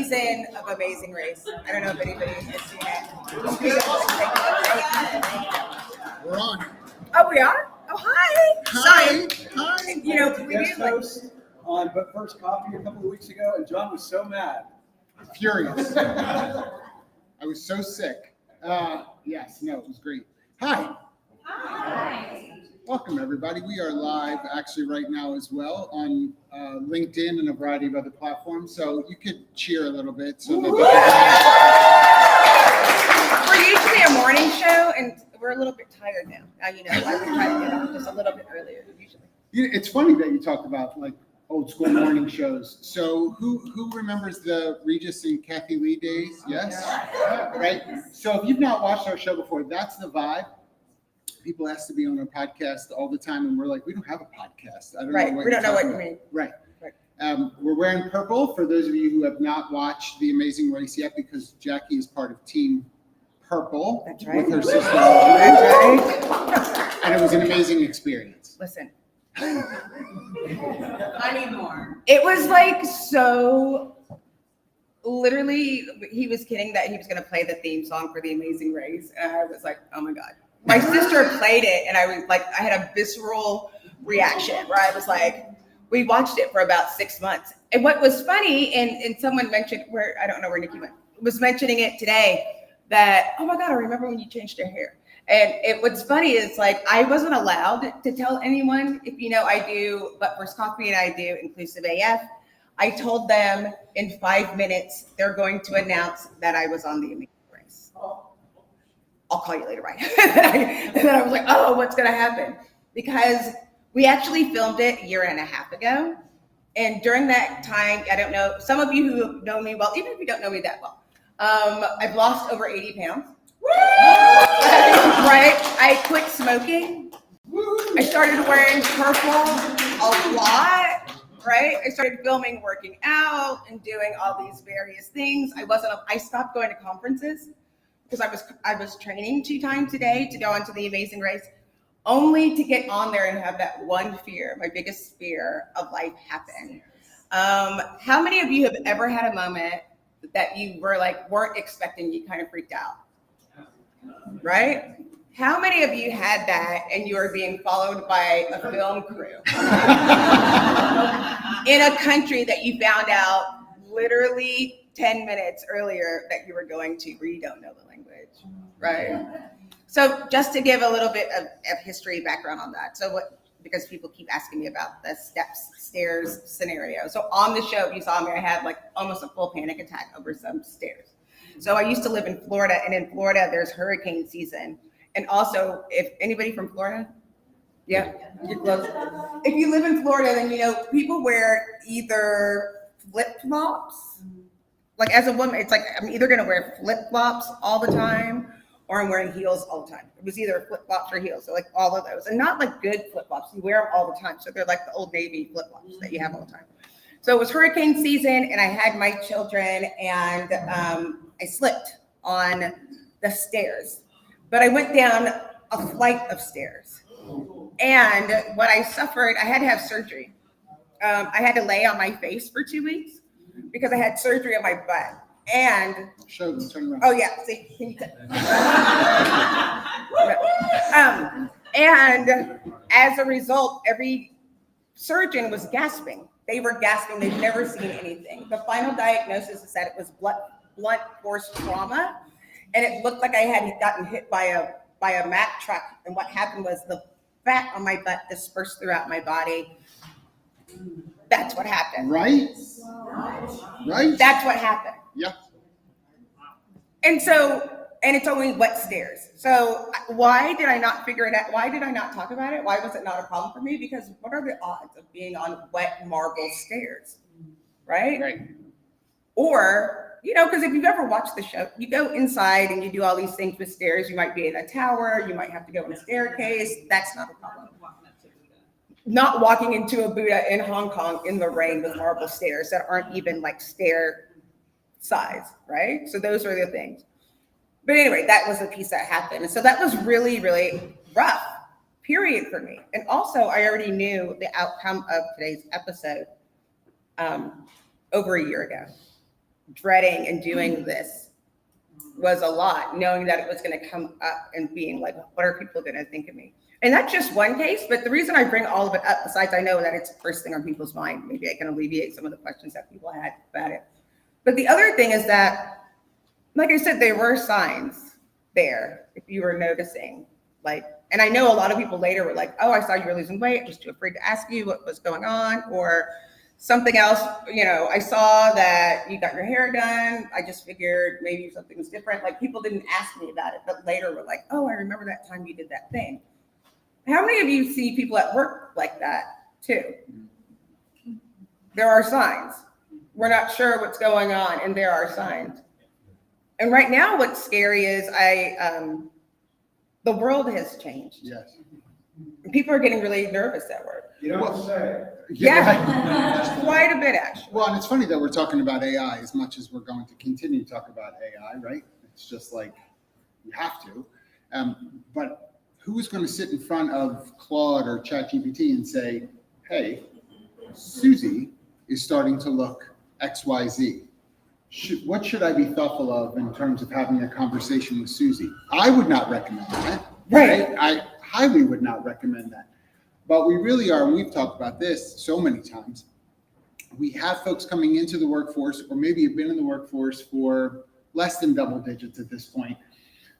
season of Amazing Race. I don't know if anybody has seen it. We're on. Oh, we are? Oh, hi. Hi. Sorry. You know, we guest do like... host on But First Coffee a couple of weeks ago, and John was so mad. Furious. I was so sick. Yes, no, it was great. Hi. Welcome, everybody. We are live actually right now as well on LinkedIn and a variety of other platforms. So you could cheer a little bit. So that We're usually a morning show, and we're a little bit tired now. Now you know why we try to get on just a little bit earlier usually. It's funny that you talk about like old school morning shows. So who remembers the Regis and Kathy Lee days? Yes? Right? So if you've not watched our show before, that's the vibe. People ask to be on our podcast all the time, and we're like, we don't have a podcast. I don't know what we don't know what you about. mean. Right. We're wearing purple for those of you who have not watched The Amazing Race yet, because Jackye is part of Team Purple. That's right. With her sister. That's right. And it was an amazing experience. Listen. I need more. It was like so. Literally, he was kidding that he was going to play the theme song for The Amazing Race, and I was like, "Oh my god!" My sister played it, and I was like, I had a visceral reaction where I was like, "We watched it for about 6 months." And what was funny, and someone mentioned where I don't know where Nikki went, was mentioning it today that, "Oh my god, I remember when you changed your hair." And what's funny is like I wasn't allowed to tell anyone. If you know, I do But First Coffee and I do Inclusive AF. I told them in 5 minutes they're going to announce that I was on The Amazing Race. I'll call you later, right? And then I was like, oh, what's going to happen? Because we actually filmed it a year and a half ago. And during that time, I don't know, some of you who know me well, even if you don't know me that well, I've lost over 80 pounds. Right? I quit smoking. I started wearing purple a lot, right? I started filming, working out, and doing all these various things. I stopped going to conferences because I was training 2 times a day to go onto The Amazing Race, only to get on there and have that one fear, my biggest fear of life happen. How many of you have ever had a moment that you were like, weren't expecting, you kind of freaked out? Right? How many of you had that and you were being followed by a film crew in a country that you found out literally 10 minutes earlier that you were going to, where you don't know the language, right? So just to give a little bit of history background on that. So because people keep asking me about the stairs scenario. So on the show, if you saw me, I had like almost a full panic attack over some stairs. So I used to live in Florida, and in Florida, there's hurricane season. And also, if anybody from Florida, yeah, you're close. If you live in Florida, then you know people wear either flip-flops. Like as a woman, it's like I'm either gonna wear flip-flops all the time, or I'm wearing heels all the time. It was either flip-flops or heels, so like all of those, and not like good flip-flops. You wear them all the time, so they're like the Old Navy flip-flops that you have all the time. So it was hurricane season, and I had my children, and I slipped on the stairs. But I went down a flight of stairs. And what I suffered, I had to have surgery. I had to lay on my face for 2 weeks because I had surgery on my butt. And show them, turn around. Oh yeah, see, can you and as a result, every surgeon was gasping. They were gasping. They've never seen anything. The final diagnosis is that it was blunt force trauma, and it looked like I had gotten hit by a Mack truck. And what happened was the fat on my butt dispersed throughout my body. That's what happened. Right? That's what happened. Yeah. And it's only wet stairs. So why did I not figure it out? Why did I not talk about it? Why was it not a problem for me? Because what are the odds of being on wet marble stairs? Right? Right. Or, you know, because if you've ever watched the show, you go inside and you do all these things with stairs. You might be in a tower. You might have to go in a staircase. That's not a problem. Not walking into a Buddha in Hong Kong in the rain with marble stairs that aren't even like stair size, right? So those are the things. But anyway, that was the piece that happened. And so that was really, really rough, period, for me. And also, I already knew the outcome of today's episode over a year ago. dreading and doing this was a lot, knowing that it was going to come up and being like, what are people going to think of me? And that's just one case, but the reason I bring all of it up, besides I know that it's the first thing on people's mind, maybe I can alleviate some of the questions that people had about it. But the other thing is that, like I said, there were signs there, if you were noticing, like, and I know a lot of people later were like, oh, I saw you were losing weight, just too afraid to ask you what was going on, or something else, I saw that you got your hair done. I just figured maybe something was different. Like, people didn't ask me about it, but later were like, oh, I remember that time you did that thing. How many of you see people at work like that too? There are signs. We're not sure what's going on, and there are signs. And right now, what's scary is the world has changed. Yes. And people are getting really nervous at work. You know what to say. Yeah, quite a bit actually. Well, and it's funny that we're talking about AI as much as we're going to continue to talk about AI, right? It's just like, you have to. But who is going to sit in front of Claude or ChatGPT and say, hey, Susie is starting to look XYZ. What should I be thoughtful of in terms of having a conversation with Susie? I would not recommend that. Right. I highly would not recommend that. But we really are, and we've talked about this so many times, we have folks coming into the workforce, or maybe have been in the workforce for less than double digits at this point,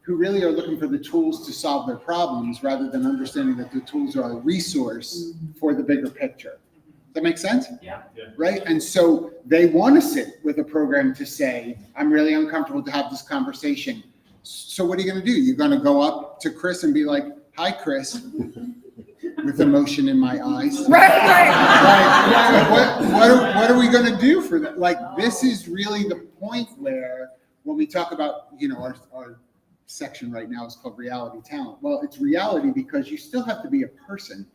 who really are looking for the tools to solve their problems rather than understanding that the tools are a resource for the bigger picture. Does that make sense? Yeah. Right? And so they want to sit with a program to say, I'm really uncomfortable to have this conversation. So what are you going to do? You're going to go up to Chris and be like, hi, Chris, with emotion in my eyes. Right. Like, what are we going to do for that? Like, this is really the point where when we talk about, our section right now is called reality talent. Well, it's reality because you still have to be a person.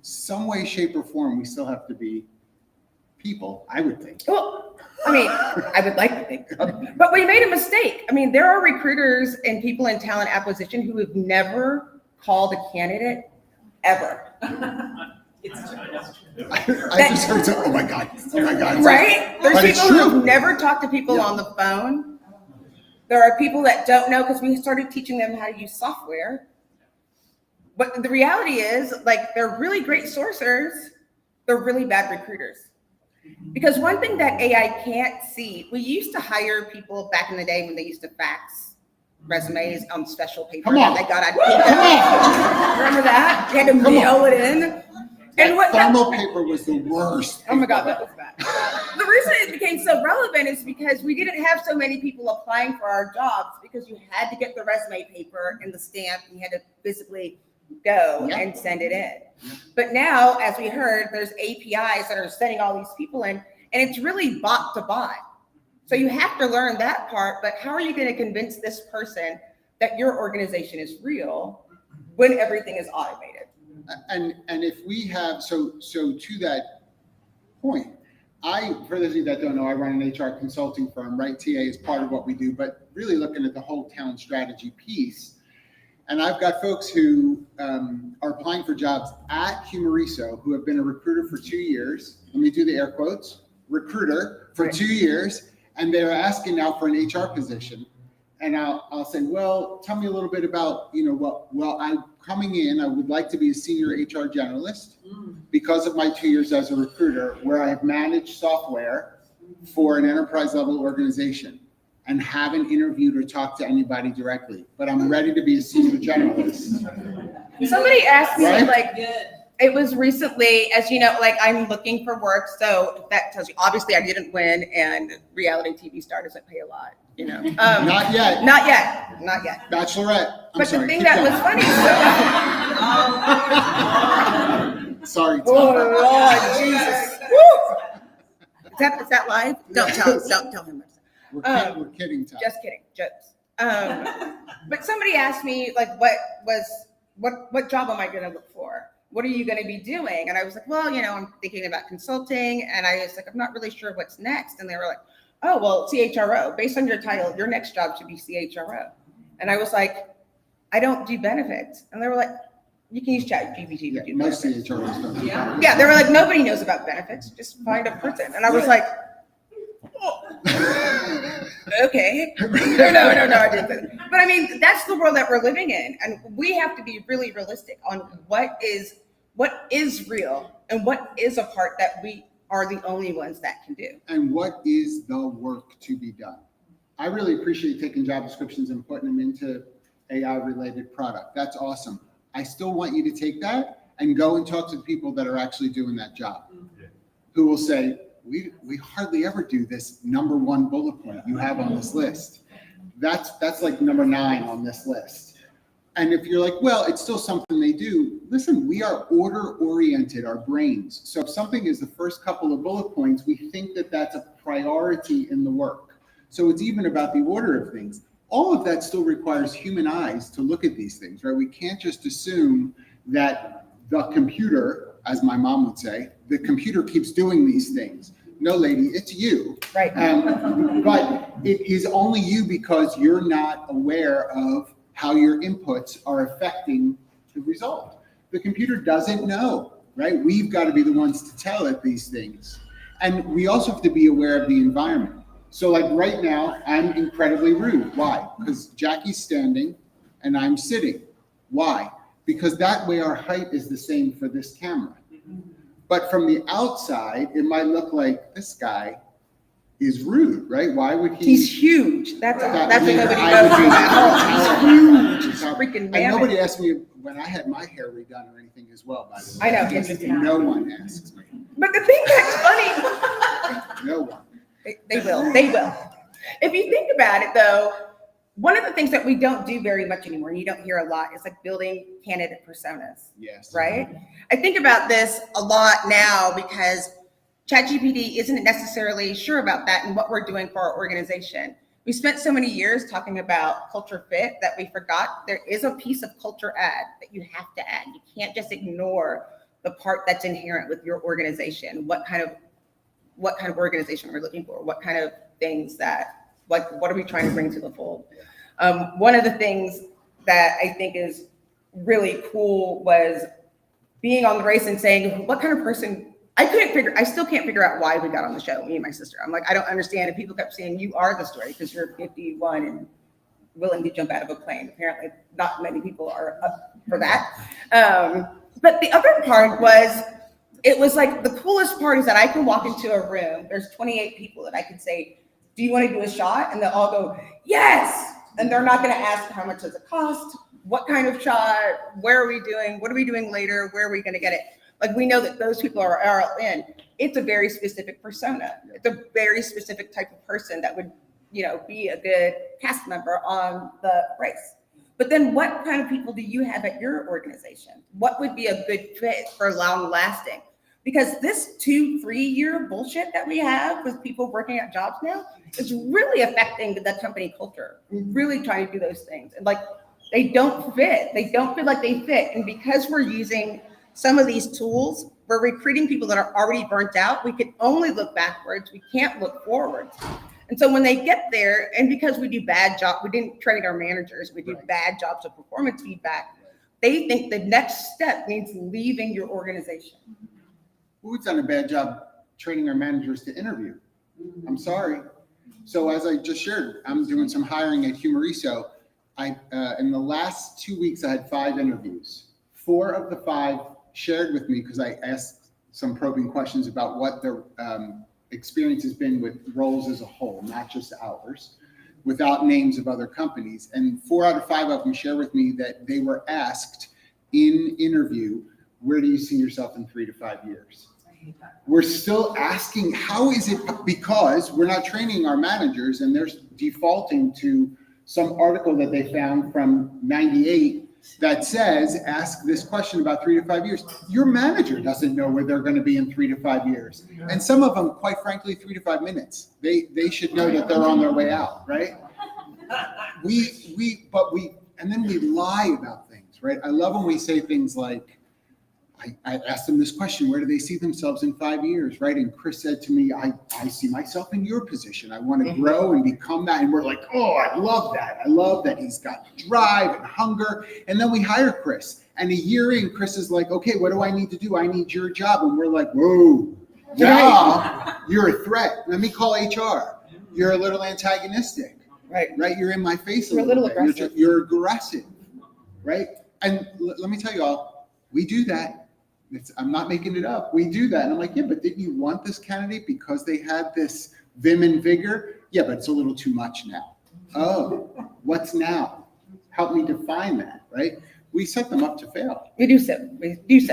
Some way, shape, or form, we still have to be people, I would think. Well, I would like to think, but we made a mistake. There are recruiters and people in talent acquisition who have never called a candidate ever. I just heard that. Oh my God. Right? There's But it's people true. who've never talked to people on the phone. There are people that don't know because we started teaching them how to use software. But the reality is, like, they're really great sourcers. They're really bad recruiters. Because one thing that AI can't see, we used to hire people back in the day when they used to fax resumes on special paper that they got on paper. Remember that? You had to mail it in. And what thermal paper was the worst. Oh my God, that was bad. The reason it became so relevant is because we didn't have so many people applying for our jobs because you had to get the resume paper and the stamp, and you had to physically go and send it in. But now, as we heard, there's APIs that are sending all these people in, and it's really bot to bot. So you have to learn that part, but how are you going to convince this person that your organization is real when everything is automated? And if we have, so to that point, for those of you that don't know, I run an HR consulting firm, right? TA is part of what we do, but really looking at the whole talent strategy piece. And I've got folks who are applying for jobs at Humoriso who have been a recruiter for 2 years. Let me do the air quotes, recruiter for 2 years. And they're asking now for an HR position. And I'll say, well, tell me a little bit about, I'm coming in, I would like to be a senior HR generalist because of my 2 years as a recruiter, where I've managed software for an enterprise level organization and haven't interviewed or talked to anybody directly, but I'm ready to be a senior generalist. Somebody asked me, Right? it was recently, as you know, I'm looking for work. So that tells you, obviously I didn't win, and reality TV star doesn't pay a lot, Not yet. Not yet. Bachelorette. But the thing that was funny, Sorry. Tom. oh Lord Jesus. Woo! Is that live? Don't tell him. We're kidding, Tom. Just kidding, jokes. But somebody asked me, what job am I going to look for? What are you going to be doing? And I was like, well, I'm thinking about consulting. And I was like, I'm not really sure what's next. And they were like, oh, well, CHRO. Based on your title, your next job should be CHRO. And I was like, I don't do benefits. And they were like, you can use ChatGPT to do most benefits. CHROs don't do that. Yeah, they were like, nobody knows about benefits. Just find a person. And I was like, oh. Okay. No, I didn't. But I mean, that's the world that we're living in. And we have to be really realistic on what is real and what is a part that we are the only ones that can do. And what is the work to be done? I really appreciate taking job descriptions and putting them into AI related product. That's awesome. I still want you to take that and go and talk to the people that are actually doing that job, who will say, we hardly ever do this number one bullet point you have on this list. That's like number 9 on this list. And if you're like, well, it's still something they do, listen, we are order oriented, our brains. So if something is the first couple of bullet points, we think that that's a priority in the work. So it's even about the order of things. All of that still requires human eyes to look at these things, right? We can't just assume that the computer, as my mom would say, the computer keeps doing these things. No, lady, it's you. Right. But it is only you because you're not aware of how your inputs are affecting the result. The computer doesn't know, right? We've got to be the ones to tell it these things. And we also have to be aware of the environment. So like right now, I'm incredibly rude. Why? Because Jackie's standing and I'm sitting. Why? Because that way our height is the same for this camera. But from the outside, it might look like this guy is rude, right? Why would he? He's huge. That's what nobody knows. He's huge. He's freaking And mammoth. nobody asked me when I had my hair redone or anything as well, by the way. I know. No one asks me. But the thing that's funny, No one. they will. If you think about it though, one of the things that we don't do very much anymore, and you don't hear a lot, is like building candidate personas. Yes. Right? I think about this a lot now because ChatGPT isn't necessarily sure about that and what we're doing for our organization. We spent so many years talking about culture fit that we forgot there is a piece of culture add that you have to add. You can't just ignore the part that's inherent with your organization. What kind of organization we're looking for? What kind of things that, like, what are we trying to bring to the fold? One of the things that I think is really cool was being on the race and saying, what kind of person, I still can't figure out why we got on the show, me and my sister. I'm like, I don't understand. And people kept saying, you are the story because you're 51 and willing to jump out of a plane. Apparently not many people are up for that. But the other part was, it was like the coolest part is that I can walk into a room, there's 28 people that I can say, do you want to do a shot? And they'll all go, yes. And they're not going to ask how much does it cost? What kind of shot? Where are we doing? What are we doing later? Where are we going to get it? Like, we know that those people are in. It's a very specific persona. It's a very specific type of person that would, be a good cast member on the race. But then what kind of people do you have at your organization? What would be a good fit for long lasting? Because this 2-3 year bullshit that we have with people working at jobs now is really affecting the company culture. We're really trying to do those things. And like, they don't fit. They don't feel like they fit. And because we're using some of these tools, we're recruiting people that are already burnt out. We can only look backwards. We can't look forwards. And so when they get there, and because we do bad job, we didn't train our managers, we do bad jobs of performance feedback, they think the next step means leaving your organization. We've done a bad job training our managers to interview. I'm sorry. So as I just shared, I'm doing some hiring at Humoriso. In the last 2 weeks, I had 5 interviews. 4 of the 5 shared with me because I asked some probing questions about what their experience has been with roles as a whole, not just ours, without names of other companies. And 4 out of 5 of them share with me that they were asked in interview, where do you see yourself in 3 to 5 years? We're still asking, how is it? Because we're not training our managers and they're defaulting to some article that they found from 98 that says, ask this question about 3 to 5 years. Your manager doesn't know where they're going to be in 3 to 5 years. And some of them, quite frankly, 3 to 5 minutes. They should know that they're on their way out, right? And then we lie about things, right? I love when we say things like, I asked them this question, where do they see themselves in 5 years, right? And Chris said to me, I see myself in your position. I want to grow and become that. And we're like, oh, I love that. I love that he's got drive and hunger. And then we hire Chris. And a year in, Chris is like, okay, what do I need to do? I need your job. And we're like, whoa, yeah, you're a threat. Let me call HR. You're a little antagonistic, Right. right? You're in my face You're a little bit. aggressive. You're aggressive, right? And let me tell you all, we do that. I'm not making it up. We do that. And I'm like, yeah, but didn't you want this candidate because they had this vim and vigor? Yeah, but it's a little too much now. Oh, what's now? Help me define that, right? We set them up to fail. We do set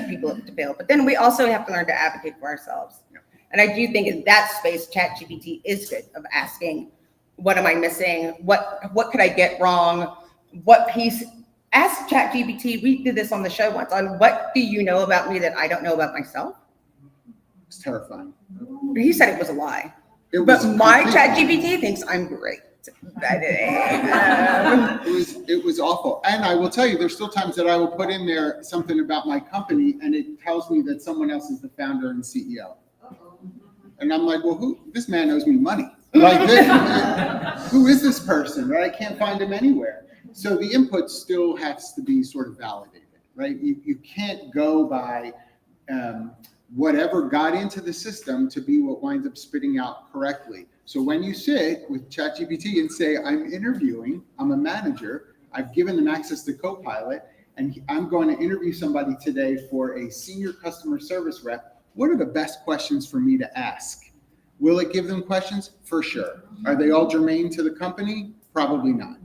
people up to fail, but then we also have to learn to advocate for ourselves. Yeah. And I do think in that space, ChatGPT is good of asking, what am I missing? What could I get wrong? What piece? Ask ChatGPT. We did this on the show once on what do you know about me that I don't know about myself? It's terrifying. He said it was a lie. It But was my completely- ChatGPT thinks I'm great. It was awful. And I will tell you, there's still times that I will put in there something about my company and it tells me that someone else is the founder and CEO. And I'm like, well, this man owes me money. Like, who is this person, right? I can't find him anywhere. So the input still has to be sort of validated, right? You can't go by whatever got into the system to be what winds up spitting out correctly. So when you sit with ChatGPT and say, I'm interviewing, I'm a manager, I've given them access to Copilot, and I'm going to interview somebody today for a senior customer service rep, what are the best questions for me to ask? Will it give them questions? For sure. Are they all germane to the company? Probably not.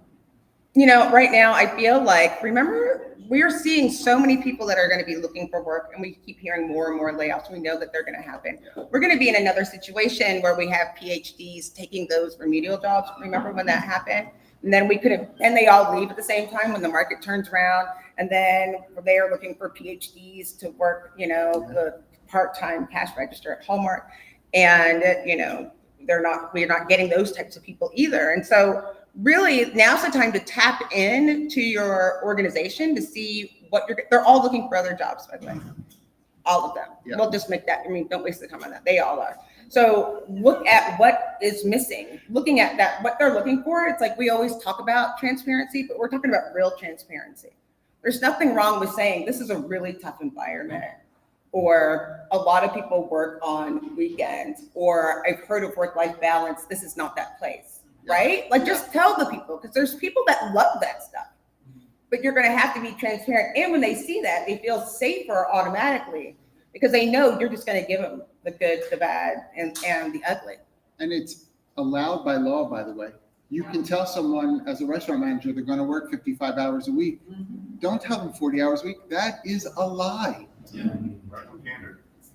You know, right now I feel like, remember, we're seeing so many people that are going to be looking for work, and we keep hearing more and more layoffs. We know that they're going to happen. We're going to be in another situation where we have PhDs taking those remedial jobs. Remember when that happened? And then and they all leave at the same time when the market turns around. And then they are looking for PhDs to work, the part-time cash register at Hallmark. And, we're not getting those types of people either. And so really now's the time to tap into your organization to see they're all looking for other jobs, by the way. All of them. Yeah. We'll just make that, don't waste the time on that. They all are. So look at what is missing. Looking at that, what they're looking for, it's like we always talk about transparency, but we're talking about real transparency. There's nothing wrong with saying this is a really tough environment, or a lot of people work on weekends, or I've heard of work-life balance. This is not that place, right? Like just tell the people, because there's people that love that stuff, but you're going to have to be transparent. And when they see that, they feel safer automatically because they know you're just going to give them the good, the bad, and the ugly. And it's allowed by law, by the way. You can tell someone as a restaurant manager they're going to work 55 hours a week. Don't tell them 40 hours a week. That is a lie.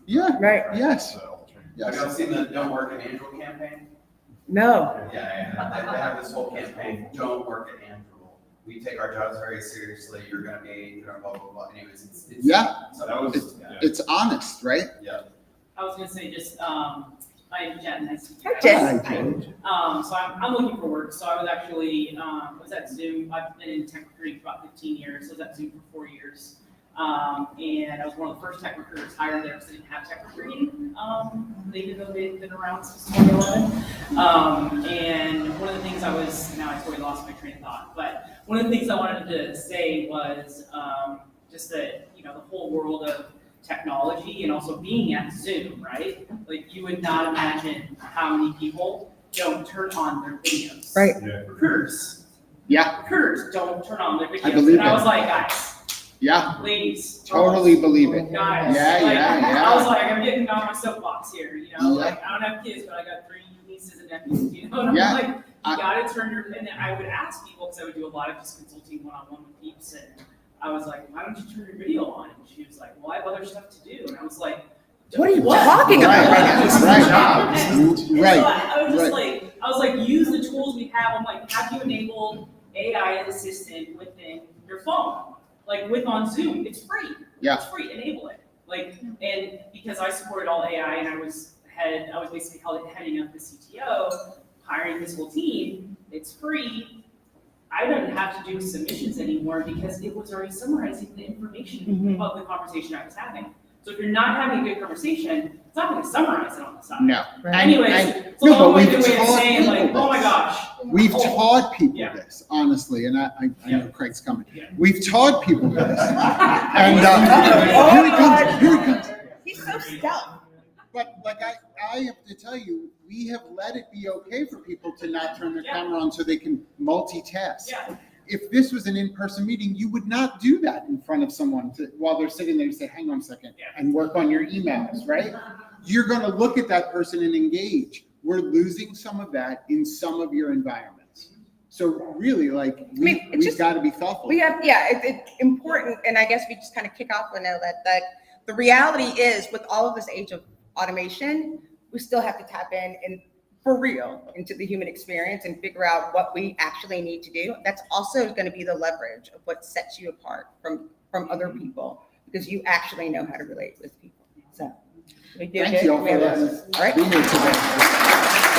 Yeah. Right. Yes. Have y'all seen the Don't Work at Angel campaign? No. Yeah. They have this whole campaign, Don't Work at Angel. We take our jobs very seriously. You're going to be, blah, blah, blah. Anyways, it's Yeah. So that was, It's honest, right? yeah. I was gonna say I'm Jen. Nice to meet you Hi, guys. Jen. So I'm looking for work. So I was actually was at Zoom. I've been in tech recruiting for about 15 years. I was at Zoom for 4 years, and I was one of the first tech recruiters hired there because they didn't have tech recruiting. Even though they've been around since 2011. And one of the things now I totally lost my train of thought. But one of the things I wanted to say was just that the whole world of technology and also being at Zoom, right? Like you would not imagine how many people don't turn on their videos. Right. Recruiters don't turn on their videos. I believe and I it. was like, guys, Yeah. ladies, Totally believe it. guys. Yeah. I was like, I'm getting on my soapbox here, Yeah. like I don't have kids, but I got 3 nieces and nephews, and I'm Yeah. like, you gotta turn your, and I would ask people, because I would do a lot of just consulting one-on-one with peeps, and I was like, why don't you turn your video on? And she was like, well, I have other stuff to do. And I was like, What are you talking about right now? This is Right. my job. Right. So I was just Right. I was like, use the tools we have. I'm like, have you enabled AI assistant within your phone? Like on Zoom, it's free. Yeah. It's free, enable it. And because I supported all AI and I was basically heading up the CTO, hiring this whole team, it's free. I didn't have to do submissions anymore because it was already summarizing the information of the conversation I was having. So if you're not having a good conversation, it's not going to summarize it on the side. No. Anyways, it's a No, but long-winded we've way of taught saying, like, people oh my this. gosh. We've taught people Yeah. this, honestly, and I know Craig's coming. Yeah. We've taught people this. And Oh, here he comes. He's so stealth. But like I have to tell you, we have let it be okay for people to not turn their Yeah. camera on so they can multitask. Yeah. If this was an in-person meeting, you would not do that in front of someone while they're sitting there. You say, hang on a second, Yeah. and work on your emails, right? You're going to look at that person and engage. We're losing some of that in some of your environments. So really, like, mean, it's we've just- got to be thoughtful. It's important, and I guess we just kind of kick off with that the reality is, with all of this age of automation, we still have to tap in and for real into the human experience and figure out what we actually need to do. That's also going to be the leverage of what sets you apart from other people, because you actually know how to relate with people. So we do Thank you all for good. this. All right. Being here today.